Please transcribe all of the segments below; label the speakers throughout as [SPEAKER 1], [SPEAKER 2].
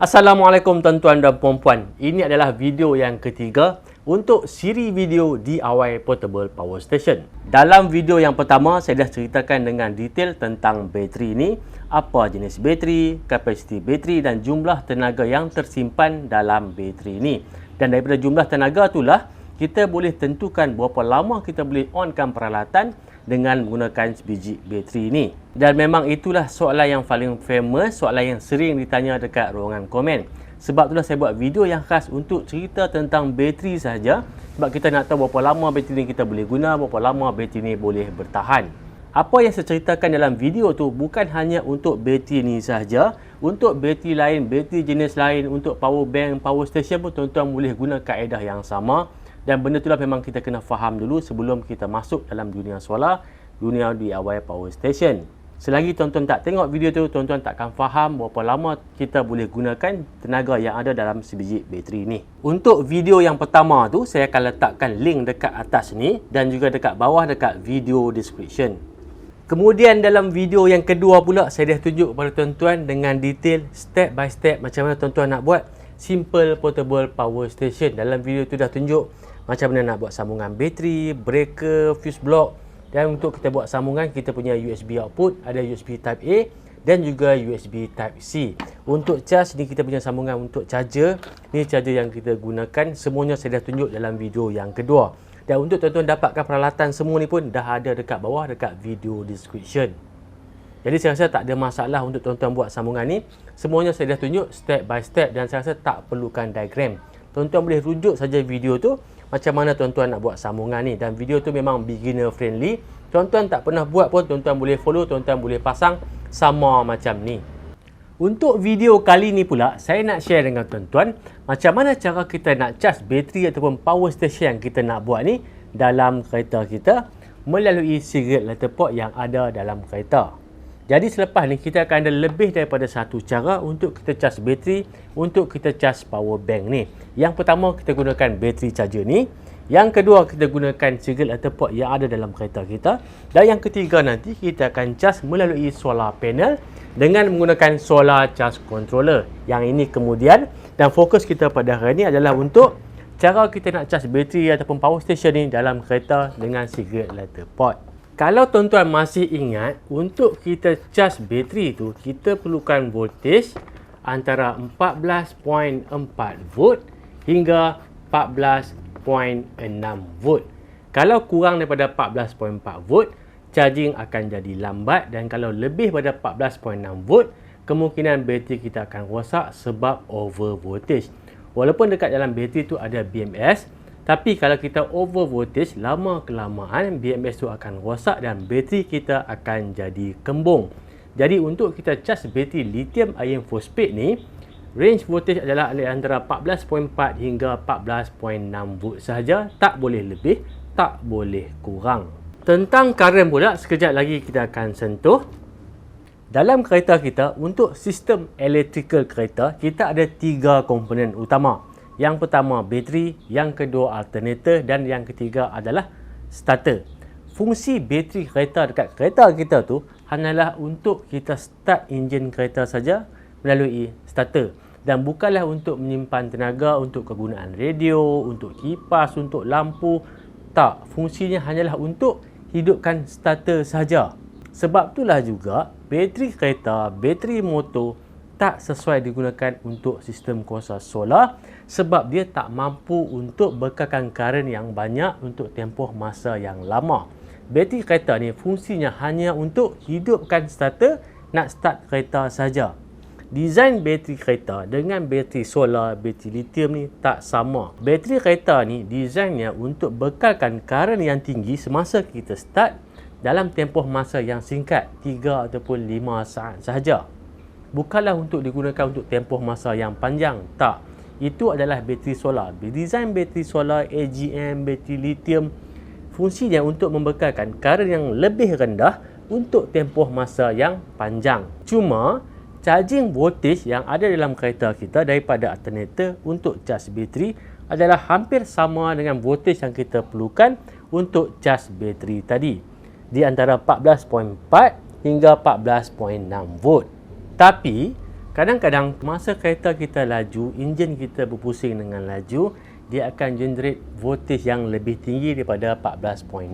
[SPEAKER 1] Assalamualaikum tuan-tuan dan puan-puan. Ini adalah video yang ketiga untuk siri video DIY Portable Power Station. Dalam video yang pertama, saya dah ceritakan dengan detail tentang bateri ini, apa jenis bateri, kapasiti bateri dan jumlah tenaga yang tersimpan dalam bateri ini. Dan daripada jumlah tenaga itulah, kita boleh tentukan berapa lama kita boleh onkan peralatan dengan menggunakan sebiji bateri ini. Dan memang itulah soalan yang paling famous, soalan yang sering ditanya dekat ruangan komen. Sebab itulah saya buat video yang khas untuk cerita tentang bateri saja. Sebab kita nak tahu berapa lama bateri ini kita boleh guna, berapa lama bateri ini boleh bertahan. Apa yang saya ceritakan dalam video tu bukan hanya untuk bateri ini sahaja. Untuk bateri lain, bateri jenis lain, untuk power bank, power station pun tuan-tuan boleh guna kaedah yang sama. Dan benda itulah memang kita kena faham dulu sebelum kita masuk dalam dunia solar, dunia DIY power station. Selagi tuan-tuan tak tengok video tu, tuan-tuan takkan faham berapa lama kita boleh gunakan tenaga yang ada dalam sebiji bateri ni. Untuk video yang pertama tu, saya akan letakkan link dekat atas ni dan juga dekat bawah dekat video description. Kemudian dalam video yang kedua pula, saya dah tunjuk kepada tuan-tuan dengan detail step by step macam mana tuan-tuan nak buat simple portable power station. Dalam video tu dah tunjuk macam mana nak buat sambungan bateri, breaker, fuse block. Dan untuk kita buat sambungan, kita punya USB output, ada USB Type A dan juga USB Type C. Untuk charge, ni kita punya sambungan untuk charger. Ni charger yang kita gunakan. Semuanya saya dah tunjuk dalam video yang kedua. Dan untuk tuan-tuan dapatkan peralatan semua ni pun dah ada dekat bawah, dekat video description. Jadi saya rasa tak ada masalah untuk tuan-tuan buat sambungan ni. Semuanya saya dah tunjuk step by step dan saya rasa tak perlukan diagram. Tuan-tuan boleh rujuk saja video tu macam mana tuan-tuan nak buat sambungan ni. Dan video tu memang beginner friendly. Tuan-tuan tak pernah buat pun tuan-tuan boleh follow, tuan-tuan boleh pasang sama macam ni. Untuk video kali ni pula, saya nak share dengan tuan-tuan macam mana cara kita nak charge bateri ataupun power station yang kita nak buat ni dalam kereta kita melalui cigarette lighter port yang ada dalam kereta. Jadi selepas ni kita akan ada lebih daripada satu cara untuk kita charge bateri, untuk kita charge power bank ni. Yang pertama kita gunakan bateri charger ni. Yang kedua kita gunakan cigarette lighter port yang ada dalam kereta kita. Dan yang ketiga nanti kita akan charge melalui solar panel dengan menggunakan solar charge controller. Yang ini kemudian, dan fokus kita pada hari ini adalah untuk cara kita nak charge bateri ataupun power station ni dalam kereta dengan cigarette lighter port. Kalau tuan-tuan masih ingat, untuk kita charge bateri tu, kita perlukan voltage antara 14.4 volt hingga 14.6 volt. Kalau kurang daripada 14.4 volt, charging akan jadi lambat, dan kalau lebih pada 14.6 volt, kemungkinan bateri kita akan rosak sebab over voltage. Walaupun dekat dalam bateri tu ada BMS, tapi kalau kita over voltage, lama kelamaan BMS tu akan rosak dan bateri kita akan jadi kembung. Jadi untuk kita charge bateri lithium iron phosphate ni, range voltage adalah antara 14.4 hingga 14.6 volt sahaja, tak boleh lebih, tak boleh kurang. Tentang current pula, sekejap lagi kita akan sentuh. Dalam kereta kita, untuk sistem electrical kereta, kita ada 3 komponen utama. Yang pertama bateri, yang kedua alternator dan yang ketiga adalah starter. Fungsi bateri kereta dekat kereta kita tu hanyalah untuk kita start enjin kereta saja melalui starter. Dan bukanlah untuk menyimpan tenaga untuk kegunaan radio, untuk kipas, untuk lampu. Tak, fungsinya hanyalah untuk hidupkan starter saja. Sebab itulah juga bateri kereta, bateri motor tak sesuai digunakan untuk sistem kuasa solar sebab dia tak mampu untuk bekalkan current yang banyak untuk tempoh masa yang lama. Bateri kereta ni fungsinya hanya untuk hidupkan starter, nak start kereta saja. Desain bateri kereta dengan bateri solar, bateri lithium ni tak sama. Bateri kereta ni desainnya untuk bekalkan current yang tinggi semasa kita start dalam tempoh masa yang singkat, 3 ataupun 5 saat sahaja. Bukanlah untuk digunakan untuk tempoh masa yang panjang. Tak. Itu adalah bateri solar. Desain bateri solar, AGM, bateri lithium, fungsinya untuk membekalkan current yang lebih rendah untuk tempoh masa yang panjang. Cuma, charging voltage yang ada dalam kereta kita daripada alternator untuk charge bateri adalah hampir sama dengan voltage yang kita perlukan untuk charge bateri tadi. Di antara 14.4 hingga 14.6 volt. Tapi Kadang-kadang masa kereta kita laju, enjin kita berpusing dengan laju, dia akan generate voltage yang lebih tinggi daripada 14.6.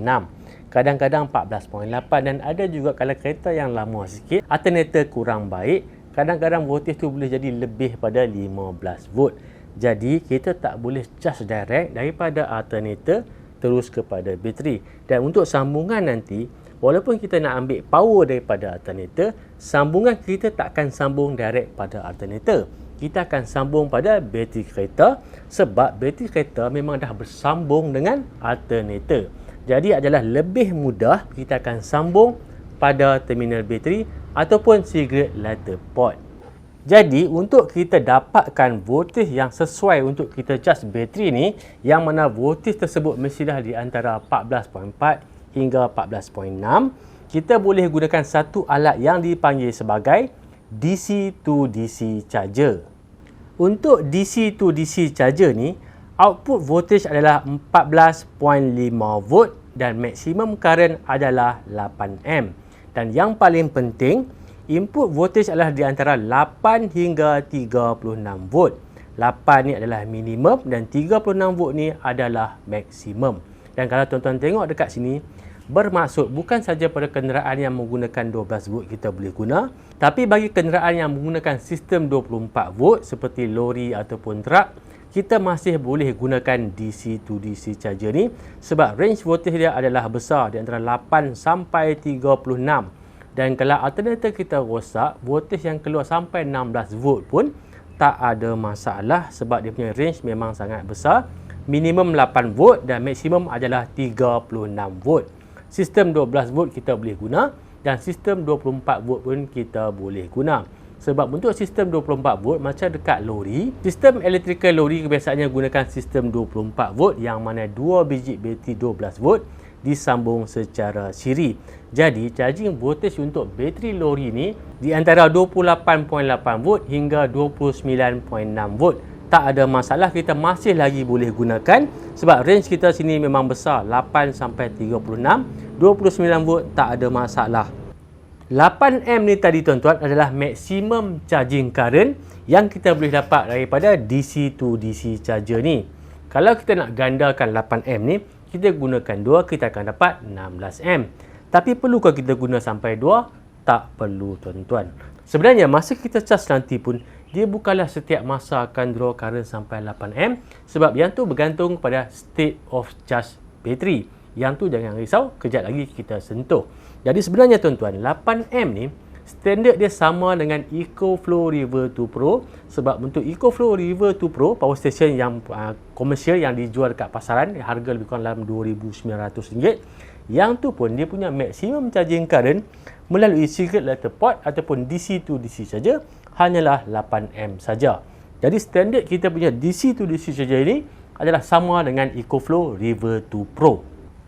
[SPEAKER 1] Kadang-kadang 14.8, dan ada juga kalau kereta yang lama sikit, alternator kurang baik, kadang-kadang voltage tu boleh jadi lebih pada 15 volt. Jadi kita tak boleh charge direct daripada alternator terus kepada bateri. Dan untuk sambungan nanti, walaupun kita nak ambil power daripada alternator, sambungan kita tak akan sambung direct pada alternator. Kita akan sambung pada bateri kereta, sebab bateri kereta memang dah bersambung dengan alternator. Jadi adalah lebih mudah kita akan sambung pada terminal bateri ataupun cigarette lighter port. Jadi untuk kita dapatkan voltage yang sesuai untuk kita charge bateri ni, yang mana voltage tersebut mestilah di antara 14.4 hingga 14.6, kita boleh gunakan satu alat yang dipanggil sebagai DC to DC charger. Untuk DC to DC charger ni, output voltage adalah 14.5 volt dan maksimum current adalah 8 amp. Dan yang paling penting, input voltage adalah di antara 8 hingga 36 volt. 8 ni adalah minimum dan 36 volt ni adalah maksimum. Dan kalau tuan-tuan tengok dekat sini, bermaksud bukan saja pada kenderaan yang menggunakan 12 volt kita boleh guna, tapi bagi kenderaan yang menggunakan sistem 24 volt seperti lori ataupun truk, kita masih boleh gunakan DC to DC charger ni, sebab range voltage dia adalah besar di antara 8 sampai 36. Dan kalau alternator kita rosak, voltage yang keluar sampai 16 volt pun tak ada masalah, sebab dia punya range memang sangat besar. Minimum 8 volt dan maksimum adalah 36 volt. Sistem 12 volt kita boleh guna dan sistem 24 volt pun kita boleh guna. Sebab untuk sistem 24 volt macam dekat lori, sistem electrical lori kebiasaannya gunakan sistem 24 volt yang mana 2 biji bateri 12 volt disambung secara siri. Jadi charging voltage untuk bateri lori ni di antara 28.8 volt hingga 29.6 volt. Tak ada masalah, kita masih lagi boleh gunakan sebab range kita sini memang besar, 8 sampai 36, 29 volt tak ada masalah. 8 amp ni tadi tuan-tuan adalah maksimum charging current yang kita boleh dapat daripada DC to DC charger ni. Kalau kita nak gandakan 8 amp ni, kita gunakan 2, kita akan dapat 16 amp. Tapi perlukah kita guna sampai 2? Tak perlu tuan-tuan. Sebenarnya masa kita charge nanti pun, dia bukanlah setiap masa akan draw current sampai 8 amp, sebab yang tu bergantung pada state of charge bateri. Yang tu jangan risau, kejap lagi kita sentuh. Jadi sebenarnya tuan-tuan, 8 amp ni standard dia sama dengan EcoFlow River 2 Pro, sebab untuk EcoFlow River 2 Pro power station yang komersial yang dijual dekat pasaran, harga lebih kurang dalam RM2,900. Yang tu pun dia punya maksimum charging current melalui cigarette lighter port ataupun DC to DC charger hanyalah 8 amp saja. Jadi standard kita punya DC to DC charger ini adalah sama dengan EcoFlow River 2 Pro.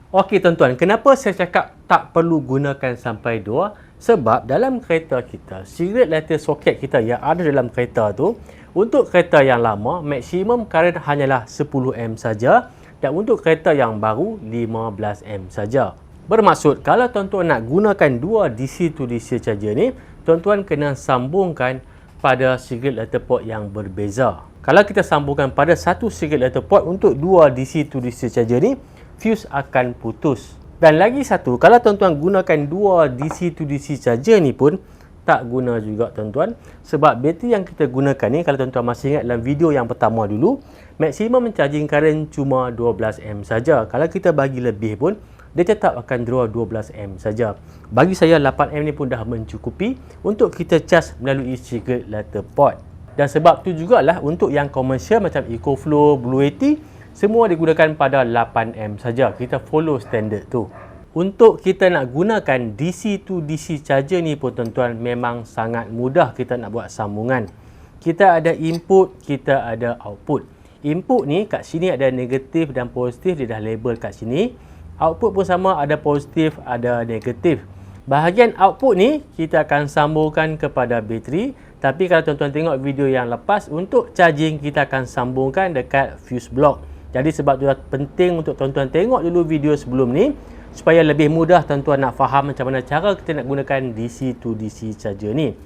[SPEAKER 1] Okey tuan-tuan, kenapa saya cakap tak perlu gunakan sampai 2? Sebab dalam kereta kita, cigarette lighter socket kita yang ada dalam kereta tu, untuk kereta yang lama, maksimum current hanyalah 10 amp saja, dan untuk kereta yang baru, 15 amp saja. Bermaksud, kalau tuan-tuan nak gunakan dua DC to DC charger ni, tuan-tuan kena sambungkan pada cigarette lighter port yang berbeza. Kalau kita sambungkan pada satu cigarette lighter port untuk dua DC to DC charger ni, fuse akan putus. Dan lagi satu, kalau tuan-tuan gunakan dua DC to DC charger ni pun tak guna juga tuan-tuan, sebab bateri yang kita gunakan ni, kalau tuan-tuan masih ingat dalam video yang pertama dulu, maksimum charging current cuma 12 amp saja. Kalau kita bagi lebih pun, dia tetap akan draw 12 amp saja. Bagi saya 8 amp ni pun dah mencukupi untuk kita charge melalui cigarette lighter port. Dan sebab tu jugalah untuk yang komersial macam EcoFlow, Blue 80, semua digunakan pada 8 amp saja. Kita follow standard tu. Untuk kita nak gunakan DC to DC charger ni pun tuan-tuan, memang sangat mudah kita nak buat sambungan. Kita ada input, kita ada output. Input ni kat sini ada negatif dan positif, dia dah label kat sini. Output pun sama, ada positif, ada negatif. Bahagian output ni kita akan sambungkan kepada bateri. Tapi kalau tuan-tuan tengok video yang lepas, untuk charging kita akan sambungkan dekat fuse block. Jadi sebab tu penting untuk tuan-tuan tengok dulu video sebelum ni, supaya lebih mudah tuan-tuan nak faham macam mana cara kita nak gunakan DC to DC charger ni.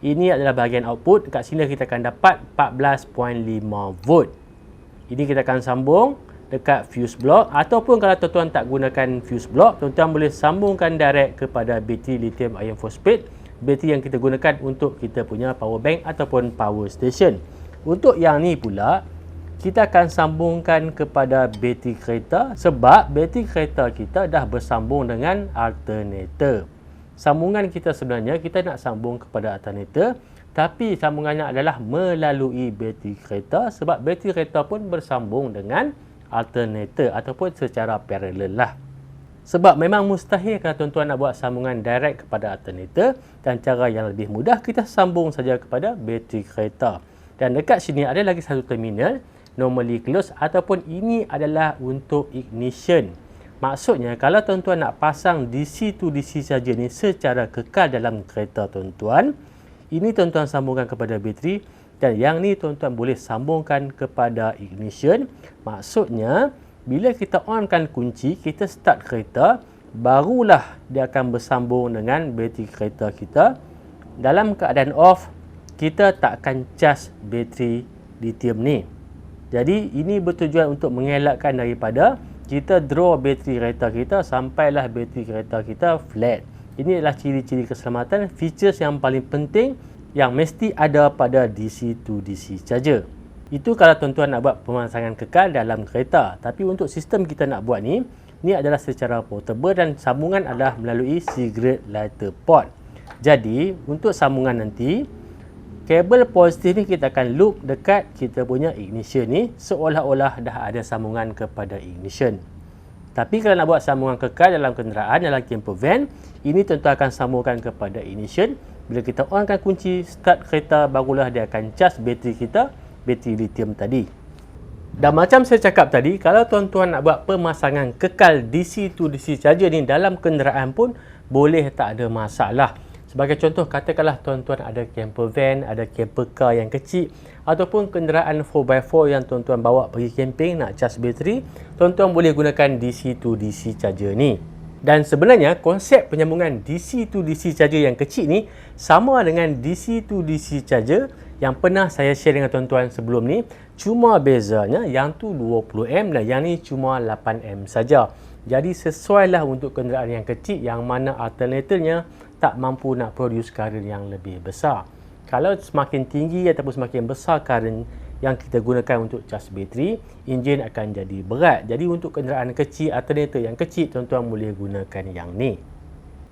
[SPEAKER 1] Ini adalah bahagian output. Kat sini kita akan dapat 14.5 volt. Ini kita akan sambung dekat fuse block, ataupun kalau tuan-tuan tak gunakan fuse block, tuan-tuan boleh sambungkan direct kepada bateri lithium ion phosphate, bateri yang kita gunakan untuk kita punya power bank ataupun power station. Untuk yang ni pula, kita akan sambungkan kepada bateri kereta, sebab bateri kereta kita dah bersambung dengan alternator. Sambungan kita sebenarnya kita nak sambung kepada alternator, tapi sambungannya adalah melalui bateri kereta, sebab bateri kereta pun bersambung dengan alternator ataupun secara paralel lah. Sebab memang mustahil kalau tuan-tuan nak buat sambungan direct kepada alternator, dan cara yang lebih mudah kita sambung saja kepada bateri kereta. Dan dekat sini ada lagi satu terminal, normally close, ataupun ini adalah untuk ignition. Maksudnya kalau tuan-tuan nak pasang DC to DC saja ni secara kekal dalam kereta tuan-tuan, ini tuan-tuan sambungkan kepada bateri, dan yang ni tuan-tuan boleh sambungkan kepada ignition. Maksudnya bila kita onkan kunci, kita start kereta, barulah dia akan bersambung dengan bateri kereta kita. Dalam keadaan off, kita tak akan cas bateri lithium ni. Jadi ini bertujuan untuk mengelakkan daripada kita draw bateri kereta kita sampailah bateri kereta kita flat. Ini adalah ciri-ciri keselamatan, features yang paling penting yang mesti ada pada DC to DC charger. Itu kalau tuan-tuan nak buat pemasangan kekal dalam kereta. Tapi untuk sistem kita nak buat ni adalah secara portable, dan sambungan adalah melalui cigarette lighter port. Jadi untuk sambungan nanti, kabel positif ni kita akan loop dekat kita punya ignition ni, seolah-olah dah ada sambungan kepada ignition. Tapi kalau nak buat sambungan kekal dalam kenderaan, dalam camper van, ini tuan-tuan akan sambungkan kepada ignition. Bila kita onkan kunci, start kereta, barulah dia akan cas bateri kita, bateri lithium tadi. Dan macam saya cakap tadi, kalau tuan-tuan nak buat pemasangan kekal DC to DC charger ni dalam kenderaan pun boleh, tak ada masalah. Sebagai contoh, katakanlah tuan-tuan ada camper van, ada camper car yang kecil, ataupun kenderaan 4x4 yang tuan-tuan bawa pergi camping nak cas bateri, tuan-tuan boleh gunakan DC to DC charger ni. Dan sebenarnya konsep penyambungan DC to DC charger yang kecil ni sama dengan DC to DC charger yang pernah saya share dengan tuan-tuan sebelum ni. Cuma bezanya yang tu 20 dan yang ni cuma 8 saja. Jadi sesuailah untuk kenderaan yang kecil yang mana alternatornya tak mampu nak produce current yang lebih besar. Kalau semakin tinggi ataupun semakin besar current yang kita gunakan untuk cas bateri, enjin akan jadi berat. Jadi untuk kenderaan kecil, alternator yang kecil, tuan-tuan boleh gunakan yang ni.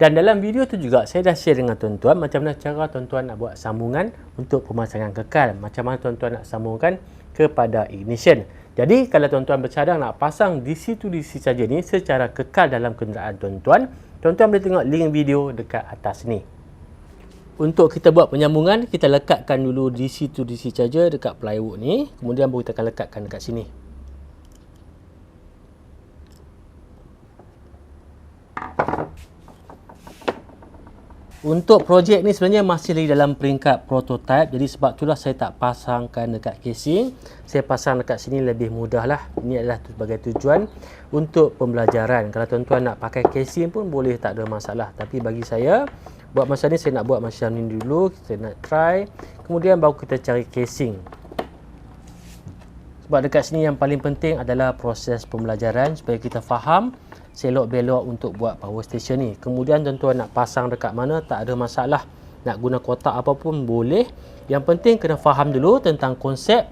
[SPEAKER 1] Dan dalam video tu juga saya dah share dengan tuan-tuan macam mana cara tuan-tuan nak buat sambungan untuk pemasangan kekal. Macam mana tuan-tuan nak sambungkan kepada ignition. Jadi kalau tuan-tuan bercadang nak pasang DC to DC charger ni secara kekal dalam kenderaan tuan-tuan, tuan-tuan boleh tengok link video dekat atas ni. Untuk kita buat penyambungan, kita lekatkan dulu DC to DC charger dekat plywood ni. Kemudian baru kita akan lekatkan dekat sini. Untuk projek ni sebenarnya masih lagi dalam peringkat prototype. Jadi sebab itulah saya tak pasangkan dekat casing. Saya pasang dekat sini lebih mudah lah. Ini adalah sebagai tujuan untuk pembelajaran. Kalau tuan-tuan nak pakai casing pun boleh, tak ada masalah. Tapi bagi saya, buat macam ni, saya nak buat macam ni dulu. Kita nak try. Kemudian baru kita cari casing. Sebab dekat sini yang paling penting adalah proses pembelajaran supaya kita faham selok-belok untuk buat power station ni. Kemudian tuan-tuan nak pasang dekat mana, tak ada masalah. Nak guna kotak apapun boleh. Yang penting kena faham dulu tentang konsep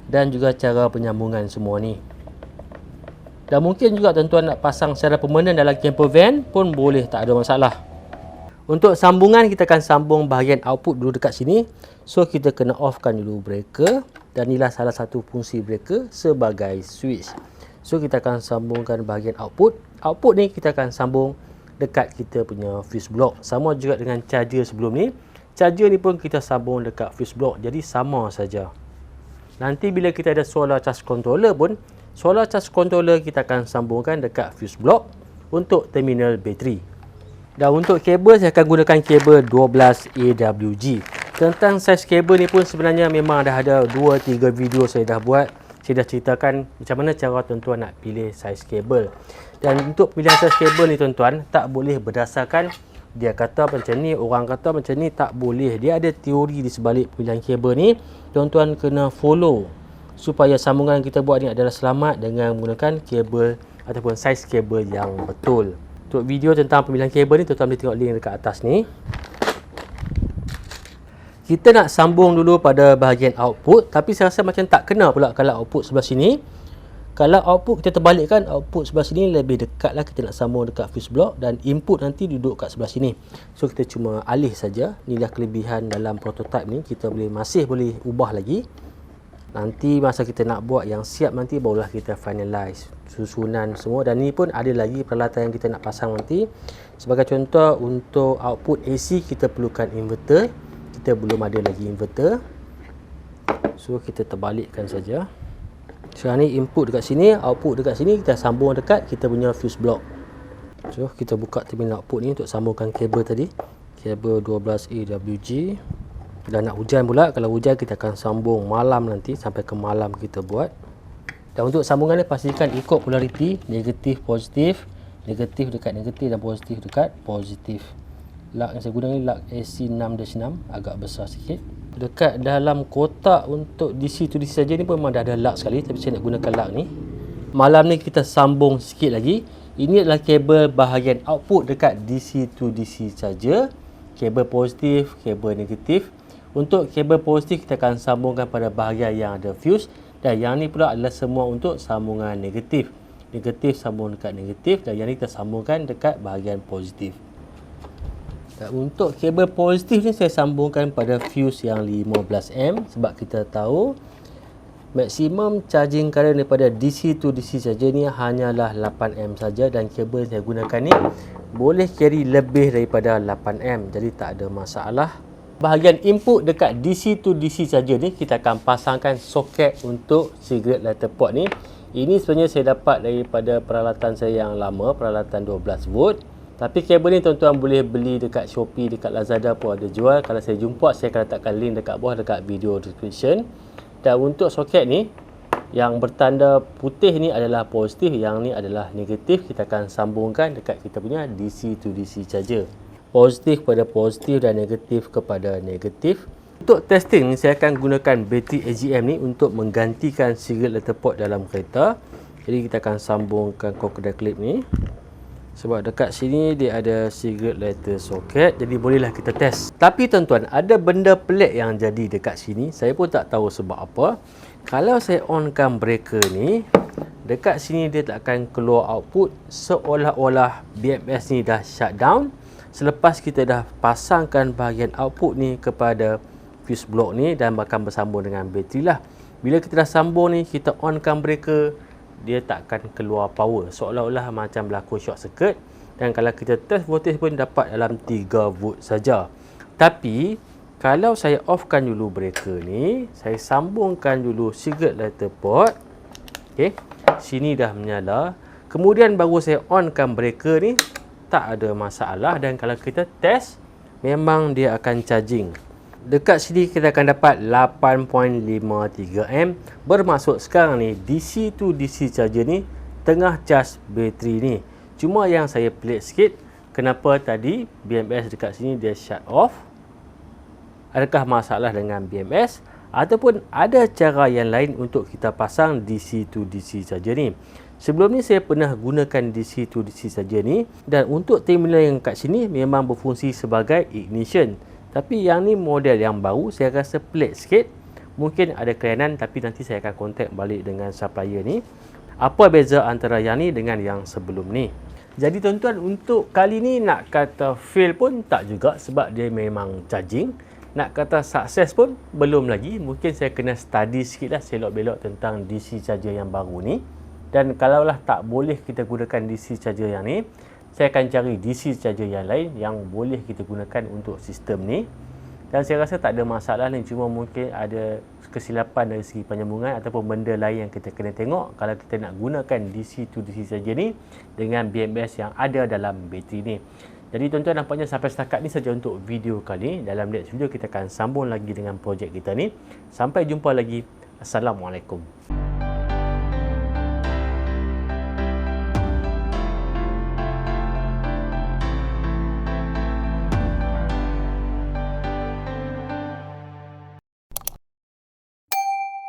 [SPEAKER 1] dan juga cara penyambungan semua ni. Dan mungkin juga tuan-tuan nak pasang secara permanen dalam camper van pun boleh, tak ada masalah. Untuk sambungan, kita akan sambung bahagian output dulu dekat sini. So kita kena offkan dulu breaker, dan inilah salah satu fungsi breaker sebagai switch. So kita akan sambungkan bahagian output. Output ni kita akan sambung dekat kita punya fuse block. Sama juga dengan charger sebelum ni. Charger ni pun kita sambung dekat fuse block. Jadi sama saja. Nanti bila kita ada solar charge controller pun, solar charge controller kita akan sambungkan dekat fuse block untuk terminal bateri. Dan untuk kabel, saya akan gunakan kabel 12 AWG. Tentang saiz kabel ni pun sebenarnya memang dah ada 2-3 video saya dah buat. Saya dah ceritakan macam mana cara tuan-tuan nak pilih saiz kabel. Dan untuk pilihan saiz kabel ni tuan-tuan, tak boleh berdasarkan dia kata macam ni, orang kata macam ni, tak boleh. Dia ada teori di sebalik pemilihan kabel ni. Tuan-tuan kena follow supaya sambungan kita buat ni adalah selamat dengan menggunakan kabel ataupun saiz kabel yang betul. Untuk video tentang pemilihan kabel ni, tuan-tuan boleh tengok link dekat atas ni. Kita nak sambung dulu pada bahagian output, tapi saya rasa macam tak kena pula kalau output sebelah sini. Kalau output kita terbalikkan, output sebelah sini lebih dekat lah, kita nak sambung dekat fuse block, dan input nanti duduk kat sebelah sini. So kita cuma alih saja. Inilah kelebihan dalam prototype ni, kita masih boleh ubah lagi. Nanti masa kita nak buat yang siap nanti, barulah kita finalize susunan semua. Dan ni pun ada lagi peralatan yang kita nak pasang nanti. Sebagai contoh, untuk output AC kita perlukan inverter. Kita belum ada lagi inverter, so kita terbalikkan saja. Sekarang ni input dekat sini, output dekat sini, kita sambung dekat kita punya fuse block. So kita buka terminal output ni untuk sambungkan kabel tadi, kabel 12 AWG. Dah nak hujan pula, kalau hujan kita akan sambung malam nanti, sampai ke malam kita buat. Dan untuk sambungan ni pastikan ikut polariti, negatif positif, negatif dekat negatif dan positif dekat positif. Lug yang saya guna ni lug AC6-6, agak besar sikit. Dekat dalam kotak untuk DC to DC saja ni pun memang dah ada lug sekali, tapi saya nak gunakan lug ni. Malam ni kita sambung sikit lagi. Ini adalah kabel bahagian output dekat DC to DC saja. Kabel positif, kabel negatif. Untuk kabel positif kita akan sambungkan pada bahagian yang ada fuse, dan yang ni pula adalah semua untuk sambungan negatif. Negatif sambung dekat negatif, dan yang ni kita sambungkan dekat bahagian positif. Dan untuk kabel positif ni saya sambungkan pada fuse yang 15A, sebab kita tahu maksimum charging current daripada DC to DC saja ni hanyalah 8A saja, dan kabel yang saya gunakan ni boleh carry lebih daripada 8A, jadi tak ada masalah. Bahagian input dekat DC to DC saja ni kita akan pasangkan soket untuk cigarette lighter port ni. Ini sebenarnya saya dapat daripada peralatan saya yang lama, peralatan 12 volt. Tapi kabel ni tuan-tuan boleh beli dekat Shopee, dekat Lazada pun ada jual. Kalau saya jumpa, saya akan letakkan link dekat bawah dekat video description. Dan untuk soket ni, yang bertanda putih ni adalah positif, yang ni adalah negatif. Kita akan sambungkan dekat kita punya DC to DC saja. Positif kepada positif dan negatif kepada negatif. Untuk testing ni, saya akan gunakan bateri AGM ni untuk menggantikan cigarette lighter port dalam kereta. Jadi kita akan sambungkan crocodile clip ni. Sebab dekat sini dia ada cigarette lighter socket, jadi bolehlah kita test. Tapi tuan-tuan, ada benda pelik yang jadi dekat sini. Saya pun tak tahu sebab apa. Kalau saya onkan breaker ni, dekat sini dia tak akan keluar output, seolah-olah BMS ni dah shut down. Selepas kita dah pasangkan bahagian output ni kepada fuse block ni dan akan bersambung dengan bateri lah. Bila kita dah sambung ni, kita onkan breaker, dia tak akan keluar power, seolah-olah macam berlaku short circuit. Dan kalau kita test voltage pun dapat dalam 3 volt saja. Tapi kalau saya offkan dulu breaker ni, saya sambungkan dulu cigarette lighter port, okey, sini dah menyala, kemudian baru saya onkan breaker ni, tak ada masalah. Dan kalau kita test, memang dia akan charging. Dekat sini kita akan dapat 8.53A. Bermaksud sekarang ni DC to DC charger ni tengah charge bateri ni. Cuma yang saya pelik sikit, kenapa tadi BMS dekat sini dia shut off? Adakah masalah dengan BMS? Ataupun ada cara yang lain untuk kita pasang DC to DC charger ni? Sebelum ni saya pernah gunakan DC to DC charger ni, dan untuk terminal yang kat sini memang berfungsi sebagai ignition. Tapi yang ni model yang baru, saya rasa pelik sikit. Mungkin ada kelainan, tapi nanti saya akan kontak balik dengan supplier ni. Apa beza antara yang ni dengan yang sebelum ni? Jadi tuan-tuan, untuk kali ni nak kata fail pun tak juga, sebab dia memang charging. Nak kata sukses pun belum lagi. Mungkin saya kena study sikit lah, selok-belok tentang DC charger yang baru ni. Dan kalaulah tak boleh kita gunakan DC charger yang ni, saya akan cari DC charger yang lain yang boleh kita gunakan untuk sistem ni. Dan saya rasa tak ada masalah ni, cuma mungkin ada kesilapan dari segi penyambungan ataupun benda lain yang kita kena tengok kalau kita nak gunakan DC to DC charger ni dengan BMS yang ada dalam bateri ni. Jadi tuan-tuan, nampaknya sampai setakat ni saja untuk video kali ni. Dalam next video kita akan sambung lagi dengan projek kita ni. Sampai jumpa lagi. Assalamualaikum.